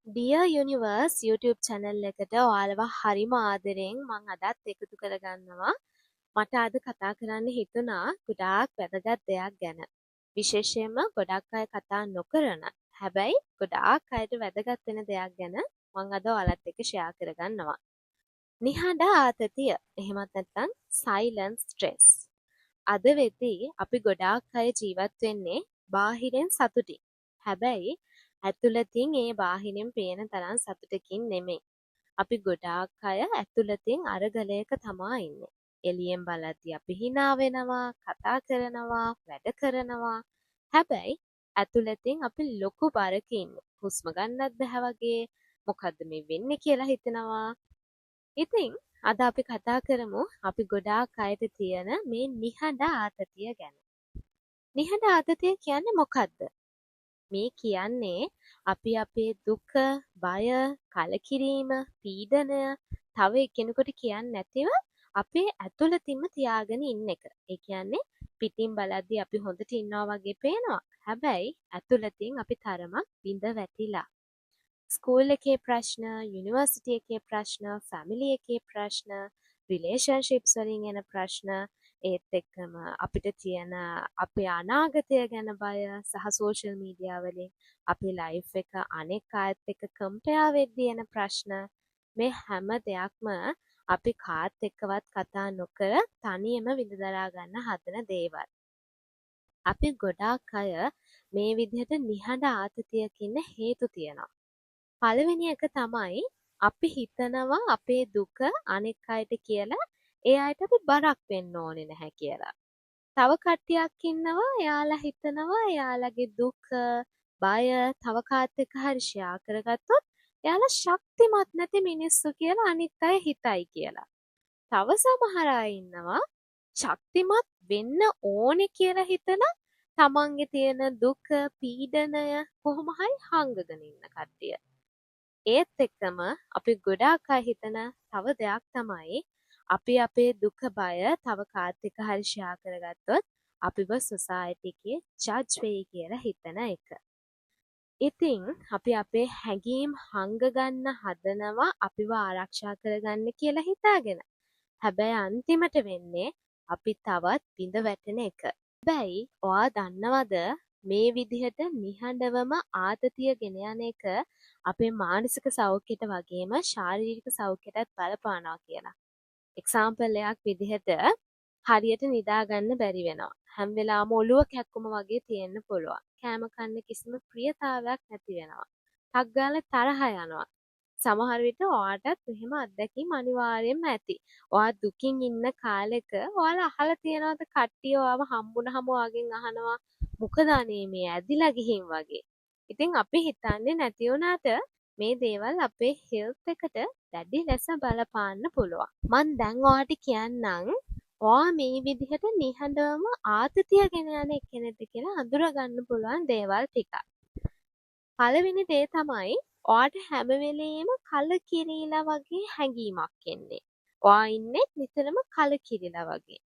Dear Universe YouTube channel එකට ඔයාලව හරිම ආදරෙන් මම අදත් එකතු කරගන්නවා. මට අද කතා කරන්න හිතුණා ගොඩාක් වැදගත් දෙයක් ගැන. විශේෂයෙන්ම ගොඩක් අය කතා නොකරන හැබැයි ගොඩාක් අයට වැදගත් වෙන දෙයක් ගැන මම අද ඔයාලත් එක්ක ෂෙයා කරගන්නවා. නිහඬ ආතතිය. එහෙමත් නැත්නම් silent stress. අද වෙද්දී අපි ගොඩාක් අය ජීවත් වෙන්නේ බාහිරෙන් සතුටින්. හැබැයි ඇතුළතින් ඒ බාහිරින් පේන තරම් සතුටකින් නෙමෙයි. අපි ගොඩාක් අය ඇතුළතින් අරගලයක තමා ඉන්නේ. එළියෙන් බලද්දී අපි hina වෙනවා, කතා කරනවා, වැඩ කරනවා. හැබැයි ඇතුළතින් අපි ලොකු බරක ඉන්නේ. හුස්ම ගන්නත් බැහැ වගේ. මොකද්ද මේ වෙන්නේ කියලා හිතෙනවා. ඉතින් අද අපි කතා කරමු අපි ගොඩාක් අයට තියෙන මේ නිහඬ ආතතිය ගැන. නිහඬ ආතතිය කියන්නේ මොකද්ද? මේ කියන්නේ අපි අපේ දුක, බය, කලකිරීම, පීඩනය තව එක්කෙනෙකුට කියන්නේ නැතිව අපේ ඇතුළතින්ම තියාගෙන ඉන්න එක. ඒ කියන්නේ පිටින් බලද්දී අපි හොඳට ඉන්නවා වගේ පේනවා. හැබැයි ඇතුළතින් අපි තරමක් බිඳ වැටිලා. ස්කූල් එකේ ප්‍රශ්න, යුනිවර්සිටි එකේ ප්‍රශ්න, ෆැමිලි එකේ ප්‍රශ්න, රිලේෂන්ෂිප්ස් වලින් එන ප්‍රශ්න, ඒත් එක්කම අපිට තියෙන අපේ අනාගතය ගැන බය සහ සෝෂල් මීඩියා වලින් අපේ ලයිෆ් එක අනෙක් අයත් එක්ක කම්පෙයාර් වෙද්දී එන ප්‍රශ්න මේ හැම දෙයක්ම අපි කාත් එක්කවත් කතා නොකර තනියම විඳදරා ගන්න හදන දේවල්. අපි ගොඩාක් අය මේ විදිහට නිහඬ ආතතියක ඉන්න හේතු තියෙනවා. පළවෙනි එක තමයි අපි හිතනවා අපේ දුක අනෙක් අයට කියලා ඒ අයට අපි බරක් වෙන්න ඕනේ නැහැ කියලා. තව කට්ටියක් ඉන්නවා එයාලා හිතනවා එයාලගේ දුක, බය තව කාත් එක්ක හරි ෂෙයා කරගත්තොත් එයාලා ශක්තිමත් නැති මිනිස්සු කියලා අනිත් අය හිතයි කියලා. තව සමහර අය ඉන්නවා ශක්තිමත් වෙන්න ඕනේ කියලා හිතලා තමන්ගේ තියෙන දුක, පීඩනය කොහොම හරි හංගගෙන ඉන්න කට්ටිය. ඒත් එක්කම අපි ගොඩාක් අය හිතන තව දෙයක් තමයි අපි අපේ දුක බය තව කාත් එක්ක හරි ෂෙයා කරගත්තොත් අපිව සොසයිටි එකේ ජජ් වෙයි කියලා හිතන එක. ඉතින් අපි අපේ හැඟීම් හංගගන්න හදනවා අපිව ආරක්ෂා කරගන්න කියලා හිතාගෙන. හැබැයි අන්තිමට වෙන්නේ අපි තවත් බිඳ වැටෙන එක. හැබැයි ඔයා දන්නවද මේ විදිහට නිහඬවම ආතතිය ගෙන යන එක අපේ මානසික සෞඛ්‍යයට වගේම ශාරීරික සෞඛ්‍යයටත් බලපානවා කියලා. එක්සාම්පල් එකක් විදිහට හරියට නිදාගන්න බැරි වෙනවා. හැම වෙලාවම ඔළුව කැක්කුම වගේ තියෙන්න පුළුවන්. කෑම කන්න කිසිම ප්‍රියතාවයක් නැති වෙනවා. ටක් ගාලා තරහ යනවා. සමහර විට ඔයාටත් එහෙම අත්දැකීම් අනිවාර්යයෙන්ම ඇති. ඔයා දුකින් ඉන්න කාලෙක ඔයාලා අහලා තියෙනවද කට්ටිය ඔයාව හම්බුනහම ඔයාගෙන් අහනවා මොකද අනේ මේ ඇදිලා ගිහින් වගේ. ඉතින් අපි හිතන්නේ නැති වුණාට මේ දේවල් අපේ හෙල්ත් එකට දැඩි ලෙස බලපාන්න පුළුවන්. මං දැන් ඔයාට කියන්නම් ඔයා මේ විදිහට නිහඬවම ආතතිය ගෙන යන කෙනෙක්ද කියලා අඳුරගන්න පුළුවන් දේවල් ටිකක්. පළවෙනි දේ තමයි ඔයාට හැම වෙලේම කලකිරීලා වගේ හැඟීමක් එන්නේ. ඔයා ඉන්නේ නිතරම කලකිරීලා වගේ.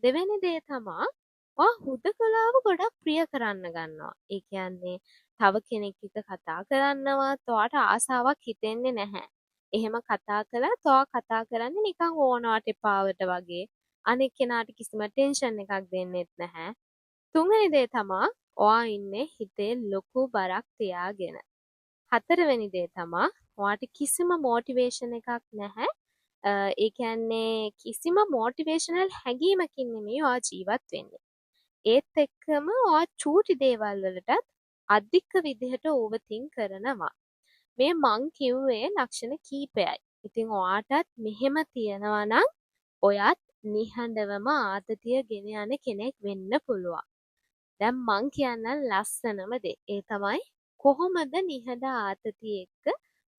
දෙවෙනි දේ තමයි ඔයා හුදකලාව ගොඩක් ප්‍රිය කරන්න ගන්නවා. ඒ කියන්නේ තව කෙනෙක් එක්ක කතා කරන්නවත් ඔයාට ආසාවක් හිතෙන්නේ නැහැ. එහෙම කතා කළත් ඔයා කතා කරන්නේ නිකන් ඕනවට එපාවට වගේ. අනෙක් කෙනාට කිසිම ටෙන්ෂන් එකක් දෙන්නෙත් නැහැ. තුන්වෙනි දේ තමයි ඔයා ඉන්නේ හිතේ ලොකු බරක් තියාගෙන. හතරවෙනි දේ තමයි ඔයාට කිසිම මොටිවේෂන් එකක් නැහැ. ඒ කියන්නේ කිසිම මොටිවේෂනල් හැඟීමකින් නෙමෙයි ඔයා ජීවත් වෙන්නේ. ඒත් එක්කම ඔයා චූටි දේවල් වලටත් අධික විදිහට ඕවර්තින්ක් කරනවා. මේ මං කිව්වේ ලක්ෂණ කීපයයි. ඉතින් ඔයාටත් මෙහෙම තියෙනවා නම් ඔයත් නිහඬවම ආතතිය ගෙන යන කෙනෙක් වෙන්න පුළුවන්. දැන් මං කියන්නම් ලස්සනම දේ. ඒ තමයි කොහොමද නිහඬ ආතතිය එක්ක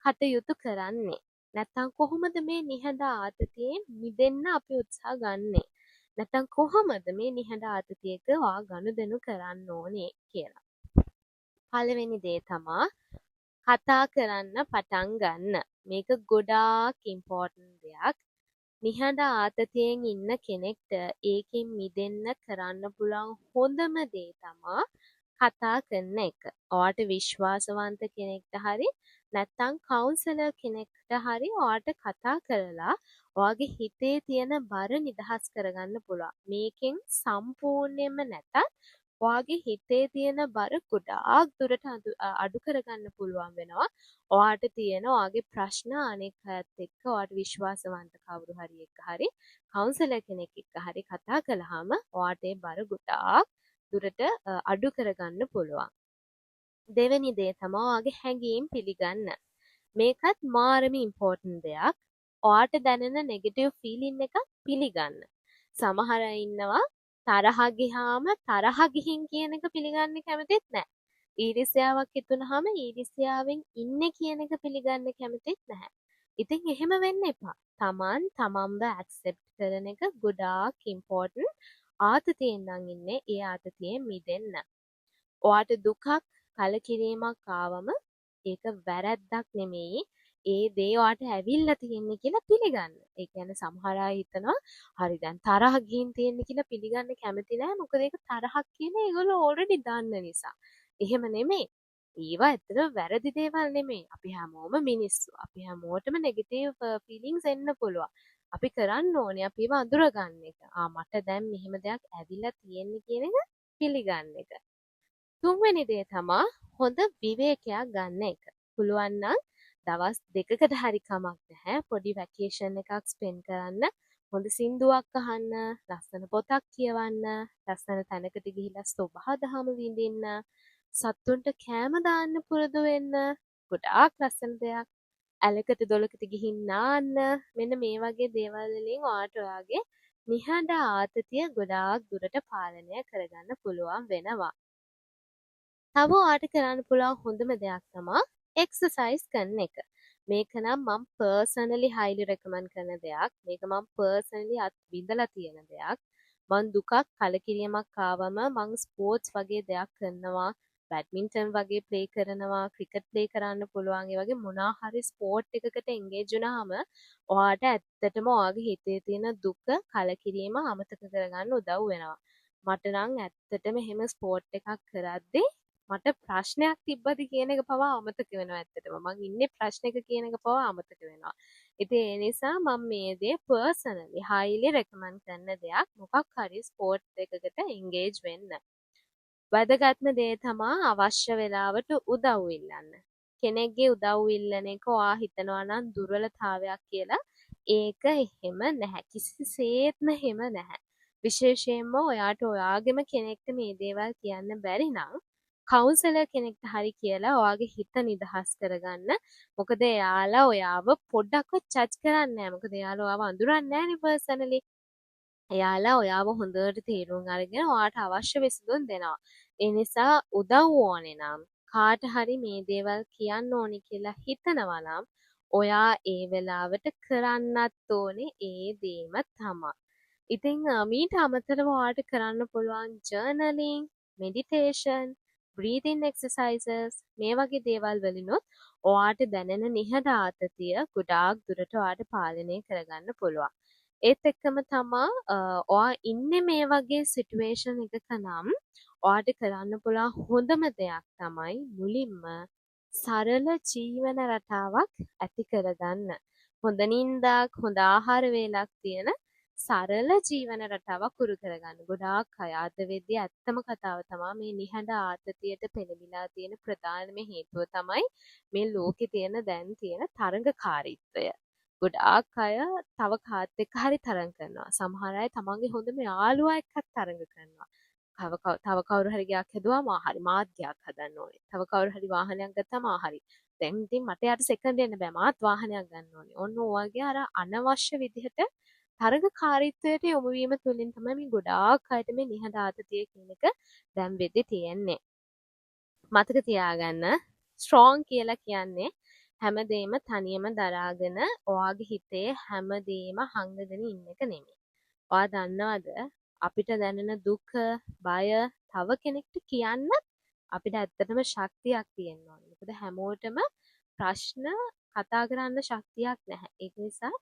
කටයුතු කරන්නේ? නැත්තම් කොහොමද මේ නිහඬ ආතතියෙන් මිදෙන්න අපි උත්සාහ ගන්නෙ? නැත්තම් කොහොමද මේ නිහඬ ආතතිය එක්ක ඔයා ගනුදෙනු කරන්න ඕනේ කියලා. පළවෙනි දේ තමයි කතා කරන්න පටන් ගන්න. මේක ගොඩාක් ඉම්පෝටන්ට් දෙයක්. නිහඬ ආතතියෙන් ඉන්න කෙනෙක්ට ඒකෙන් මිදෙන්න කරන්න පුළුවන් හොඳම දේ තමයි කතා කරන එක. ඔයාට විශ්වාසවන්ත කෙනෙක්ට හරි නැත්නම් කවුන්සලර් කෙනෙක්ට හරි ඔයාට කතා කරලා ඔයාගේ හිතේ තියෙන බර නිදහස් කරගන්න පුළුවන්. මේකෙන් සම්පූර්ණයෙන්ම නැතත් ඔයාගේ හිතේ තියෙන බර ගොඩාක් දුරට අඩු කරගන්න පුළුවන් වෙනවා. ඔයාට තියෙන ඔයාගේ ප්‍රශ්න අනෙක් අයත් එක්ක ඔයාට විශ්වාසවන්ත කවුරු හරි එක්ක හරි කවුන්සලර් කෙනෙක් එක්ක හරි කතා කළාම ඔයාට ඒ බර ගොඩාක් දුරට අඩු කරගන්න පුළුවන්. දෙවෙනි දේ තමයි ඔයාගේ හැඟීම් පිළිගන්න. මේකත් මාරම ඉම්පෝටන්ට් දෙයක්. ඔයාට දැනෙන නෙගටිව් ෆීලින් එක පිළිගන්න. සමහර අය ඉන්නවා තරහ ගියාම තරහ ගිහින් කියන එක පිළිගන්න කැමතිත් නැහැ. ඊර්ෂ්‍යාවක් හිතුනහම ඊර්ෂ්‍යාවෙන් ඉන්නේ කියන එක පිළිගන්න කැමතිත් නැහැ. ඉතින් එහෙම වෙන්න එපා. තමන්ව ඇක්සෙප්ට් කරන එක ගොඩාක් ඉම්පෝටන්ට්. ආතතියෙන් නම් ඉන්නේ ඒ ආතතියෙන් මිදෙන්න. ඔයාට දුකක් කලකිරීමක් ආවම ඒක වැරැද්දක් නෙමෙයි. ඒ දේ ඔයාට ඇවිල්ලා තියෙන්නේ කියලා පිළිගන්න. ඒ කියන්නේ සමහර අය හිතනවා හරි දැන් තරහ ගිහින් තියෙන්නේ කියලා පිළිගන්න කැමති නැහැ. මොකද ඒක තරහක් කියන ඒගොල්ලෝ ඕල්රෙඩි දන්න නිසා. එහෙම නෙමෙයි. ඒවා ඇත්තට වැරදි දේවල් නෙමෙයි. අපි හැමෝම මිනිස්සු. අපි හැමෝටම නෙගටිව් ෆීලිංගස් එන්න පුළුවන්. අපි කරන්න ඕනේ අපි ඒවා අඳුරගන්න එක. මට දැන් මෙහෙම දෙයක් ඇවිල්ලා තියෙන්නේ කියන එක පිළිගන්න එක. තුන්වෙනි දේ තමා හොඳ විවේකයක් ගන්න එක. පුළුවන් නම් දවස් දෙකකට හරි කමක් නැහැ. පොඩි වැකේෂන් එකක් ස්පෙන්ඩ් කරන්න. හොඳ සින්දුවක් අහන්න, ලස්සන පොතක් කියවන්න, ලස්සන තැනකට ගිහිල්ලා සොබාදහම විඳින්න, සත්තුන්ට කෑම දාන්න පුරුදු වෙන්න. ගොඩාක් ලස්සන දෙයක්. ඇලකට දොලකට ගිහින් නාන්න. මෙන්න මේ වගේ දේවල් වලින් ඔයාට ඔයාගේ නිහඬ ආතතිය ගොඩාක් දුරට පාලනය කරගන්න පුළුවන් වෙනවා. තව ඔයාට කරන්න පුළුවන් හොඳම දෙයක් තමා එක්සර්සයිස් කරන එක. මේක නම් මම පර්සනලි හයිලි රෙකමන්ඩ් කරන දෙයක්. මේක මම පර්සනලි විඳලා තියෙන දෙයක්. මං දුකක් කලකිරීමක් ආවම මං ස්පෝර්ට්ස් වගේ දෙයක් කරනවා. බැඩ්මින්ටන් වගේ ප්ලේ කරනවා, ක්‍රිකට් ප්ලේ කරන්න පුළුවන්. ඒ වගේ මොනවා හරි ස්පෝර්ට් එකකට එන්ගේජ් වුණාම ඔයාට ඇත්තටම ඔයාගේ හිතේ තියෙන දුක, කලකිරීම අමතක කරගන්න උදව් වෙනවා. මට නම් ඇත්තටම එහෙම ස්පෝර්ට් එකක් කරද්දී මට ප්‍රශ්නයක් තිබ්බද කියන එක පවා අමතක වෙනවා ඇත්තටම. මං ඉන්නේ ප්‍රශ්නෙක කියන එක පවා අමතක වෙනවා. ඉතින් ඒ නිසා මම මේ දේ පර්සනලි highly recommend කරන දෙයක්. මොකක් හරි ස්පෝර්ට් එකකට engage වෙන්න. වැදගත්ම දේ තමා අවශ්‍ය වෙලාවට උදව් ඉල්ලන්න. කෙනෙක්ගේ උදව් ඉල්ලන එක ඔයා හිතනවා නම් දුර්වලතාවයක් කියලා ඒක එහෙම නැහැ. කිසිසේත්ම එහෙම නැහැ. විශේෂයෙන්ම ඔයාට ඔයාගෙම කෙනෙක්ට මේ දේවල් කියන්න බැරි නම් කවුන්සලර් කෙනෙක්ට හරි කියලා ඔයාගේ හිත නිදහස් කරගන්න. මොකද එයාලා ඔයාව පොඩ්ඩක්වත් ජජ් කරන්නේ නැහැ. මොකද එයාලා ඔයාව අඳුරන්නේ නැහැනේ පර්සනලි. එයාලා ඔයාව හොඳට තේරුම් අරගෙන ඔයාට අවශ්‍ය විසඳුම් දෙනවා. ඒ නිසා උදව් ඕනේ නම් කාට හරි මේ දේවල් කියන්න ඕනි කියලා හිතනවා නම් ඔයා ඒ වෙලාවට කරන්නත් ඕනේ ඒ දේම තමයි. ඉතින් මීට අමතරව ඔයාට කරන්න පුළුවන් ජර්නලින්, මෙඩිටේෂන්, breathing exercises මේ වගේ දේවල් වලිනුත් ඔයාට දැනෙන නිහඬ ආතතිය ගොඩාක් දුරට ඔයාට පාලනය කරගන්න පුළුවන්. ඒත් එක්කම තමා ඔයා ඉන්නේ මේ වගේ සිටුේෂන් එකක නම් ඔයාට කරන්න පුළුවන් හොඳම දෙයක් තමයි මුලින්ම සරල ජීවන රටාවක් ඇති කරගන්න. හොඳ නින්දාක්, හොඳ ආහාර වේලක් තියෙන සරල ජීවන රටාවක් උරු කරගන්න. ගොඩාක් අය අද වෙද්දී ඇත්තම කතාව තමයි මේ නිහඬ ආතතියට පෙළඹිලා තියෙන ප්‍රධානම හේතුව තමයි මේ ලෝකේ තියෙන දැන් තියෙන තරඟකාරීත්වය. ගොඩාක් අය තව කාත් එක්ක හරි තරඟ කරනවා. සමහර අය තමන්ගේ හොඳම යාළුවා එක්කත් තරඟ කරනවා. තව කවුරු හරි ගයක් හැදුවාම හරි මාත් ගයක් හදන්න ඕනේ. තව කවුරු හරි වාහනයක් ගත්තාම හරි. දැන් ඉතින් මට යාට සෙකන්ඩ් දෙන්න බෑ. මාත් වාහනයක් ගන්න ඕනේ. ඔන්න ඔයගේ අර අනවශ්‍ය විදිහට තරඟකාරීත්වයට යොමු වීම තුළින් තමයි මේ ගොඩාක් අයට මේ නිහඬ ආතතිය කියන එක දැන් වෙද්දී තියෙන්නේ. මතක තියාගන්න ස්ට්‍රෝං කියලා කියන්නේ හැමදේම තනියම දරාගෙන ඔයාගේ හිතේ හැමදේම හංගගෙන ඉන්න එක නෙමෙයි. ඔයා දන්නවද අපිට දැනෙන දුක, බය තව කෙනෙක්ට කියන්න අපිට ඇත්තටම ශක්තියක් තියෙන්න ඕනේ. මොකද හැමෝටම ප්‍රශ්න කතා කරන්න ශක්තියක් නැහැ. ඒක නිසා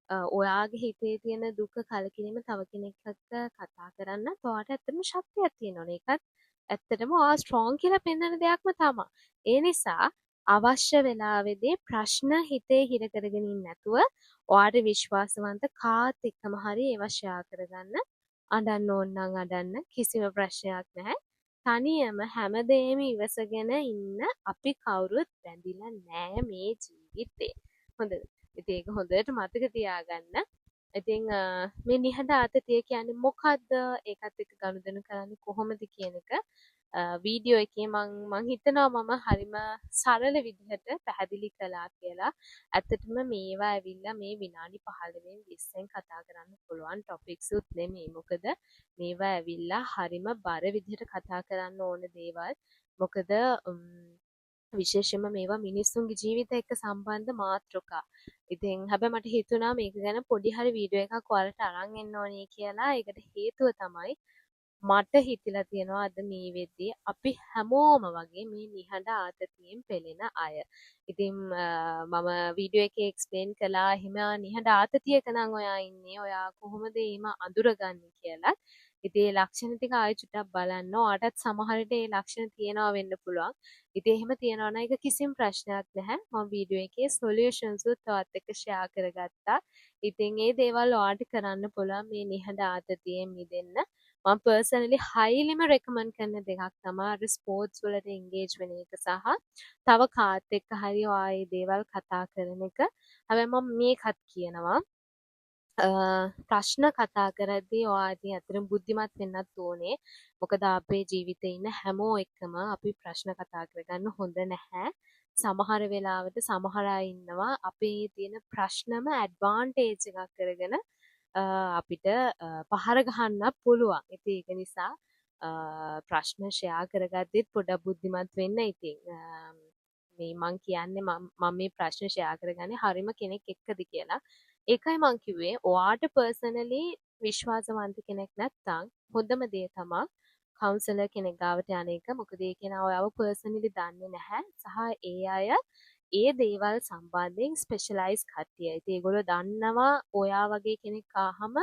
ඔයාගේ හිතේ තියෙන දුක, කලකිරීම තව කෙනෙක් එක්ක කතා කරන්න ඔයාට ඇත්තටම ශක්තියක් තියෙන්න ඕනේ. ඒකත් ඇත්තටම ඔයා ස්ට්‍රෝං කියලා පෙන්වන දෙයක්ම තමයි. ඒ නිසා අවශ්‍ය වෙලාවෙදී ප්‍රශ්න හිතේ හිර කරගෙන ඉන්නේ නැතුව ඔයාට විශ්වාසවන්ත කාත් එක්කම හරි ඒවා ෂෙයා කරගන්න. අඬන්න ඕන නම් අඬන්න කිසිම ප්‍රශ්නයක් නැහැ. තනියම හැමදේම ඉවසගෙන ඉන්න අපි කවුරුත් බැඳිලා නෑ මේ ජීවිතේ. හොඳද? ඉතින් ඒක හොඳට මතක තියාගන්න. ඉතින් මේ නිහඬ ආතතිය කියන්නේ මොකද්ද? ඒකත් එක්ක ගනුදෙනු කරන්නේ කොහොමද කියන එක වීඩියෝ එකේ මං හිතනවා මම හරිම සරල විදිහට පැහැදිලි කළා කියලා. ඇත්තටම මේවා ඇවිල්ලා මේ විනාඩි 15න් 20න් කතා කරන්න පුළුවන් ටොපික්ස් උත් නෙමෙයි. මොකද මේවා ඇවිල්ලා හරිම බර විදිහට කතා කරන්න ඕන දේවල්. මොකද විශේෂයෙන්ම මේවා මිනිස්සුන්ගේ ජීවිත එක්ක සම්බන්ධ මාතෘකා. ඉතින් හැබැයි මට හිතුණා මේක ගැන පොඩි හරි වීඩියෝ එකක් ඔයාලට අරන් එන්න ඕනේ කියලා. ඒකට හේතුව තමයි මට හිතිලා තියෙනවා අද මේ වෙද්දී අපි හැමෝම වගේ මේ නිහඬ ආතතියෙන් පෙළෙන අය. ඉතින් මම වීඩියෝ එකේ එක්ස්ප්ලেইন කළා එහෙම නිහඬ ආතතියක නම් ඔයා ඉන්නේ. ඔයා කොහොමද එහෙම අඳුරගන්නේ කියලා. ඉතින් ඒ ලක්ෂණ ටික ආයෙ චුට්ටක් බලන්න. ඔයාටත් සමහර විට ඒ ලක්ෂණ තියෙනවා වෙන්න පුළුවන්. ඉතින් එහෙම තියෙනවා නම් ඒක කිසිම ප්‍රශ්නයක් නැහැ. මම වීඩියෝ එකේ සොලියුෂන්ස් උත් ඔයත් එක්ක ෂෙයා කරගත්තා. ඉතින් ඒ දේවල් ඔයාට කරන්න පුළුවන් මේ නිහඬ ආතතියෙන් මිදෙන්න. මම පර්සනලි හයිලිම රෙකමන්ඩ් කරන දෙකක් තමයි අර ස්පෝර්ට්ස් වලට එන්ගේජ් වෙන එක සහ තව කාත් එක්ක හරි ඔයා මේ දේවල් කතා කරන එක. හැබැයි මම මේකත් කියනවා ප්‍රශ්න කතා කරද්දී ඔයා ඉතින් ඇත්තටම බුද්ධිමත් වෙන්නත් ඕනේ. මොකද අපේ ජීවිතේ ඉන්න හැමෝ එක්කම අපි ප්‍රශ්න කතා කරගන්න හොඳ නැහැ. සමහර වෙලාවට සමහර අය ඉන්නවා අපේ තියෙන ප්‍රශ්නම ඇඩ්වාන්ටේජ් එකක් කරගෙන අපිට පහර ගහන්නත් පුළුවන්. ඉතින් ඒක නිසා ප්‍රශ්න ෂෙයා කරගද්දිත් පොඩ්ඩක් බුද්ධිමත් වෙන්න. ඉතින් මේ මං කියන්නේ මම මේ ප්‍රශ්න ෂෙයා කරගන්නේ හරිම කෙනෙක් එක්කද කියලා. ඒකයි මං කිව්වේ ඔයාට පර්සනලි විශ්වාසවන්ත කෙනෙක් නැත්නම් හොඳම දේ තමයි කවුන්සලර් කෙනෙක් ගාවට යන එක. මොකද ඒ කෙනා ඔයාව පර්සනලි දන්නේ නැහැ. සහ ඒ අය ඒ දේවල් සම්බන්ධයෙන් ස්පෙෂලයිස් කට්ටිය. ඉතින් ඒගොල්ලෝ දන්නවා ඔයා වගේ කෙනෙක් ආවම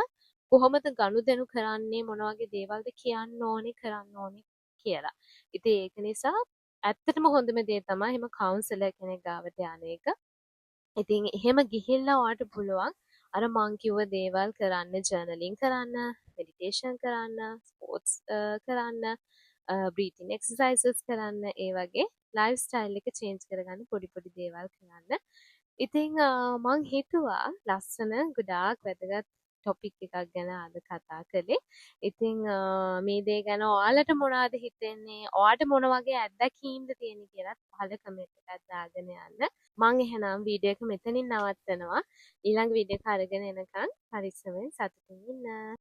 කොහොමද ගනුදෙනු කරන්නේ මොන වගේ දේවල්ද කියන්න ඕනේ කරන්න ඕනේ කියලා. ඉතින් ඒක නිසා ඇත්තටම හොඳම දේ තමයි එහෙම කවුන්සලර් කෙනෙක් ගාවට යන එක. ඉතින් එහෙම ගිහිල්ලා ඔයාට පුළුවන් අර මං කිව්ව දේවල් කරන්න ජර්නලින් කරන්න, මෙඩිටේෂන් කරන්න, ස්පෝර්ට්ස් කරන්න, බ්‍රීතින් එක්සර්සයිසස් කරන්න ඒ වගේ ලයිෆ් ස්ටයිල් එක චේන්ජ් කරගන්න පොඩි පොඩි දේවල් කරන්න. ඉතින් මං හිතුවා ලස්සන ගොඩාක් වැදගත් ටොපික් එකක් ගැන අද කතා කළේ. ඉතින් මේ දේ ගැන ඔයාලට මොනවද හිතෙන්නේ? ඔයාට මොන වගේ අත්දැකීම්ද තියෙන්නේ කියලාත් පහළ කමෙන්ට් එකක් දාගෙන යන්න. මං එහෙනම් වීඩියෝ එක මෙතනින් නවත්තනවා. ඊළඟ වීඩියෝ එක අරගෙන එනකන් පරිස්සමෙන් සතුටින් ඉන්න.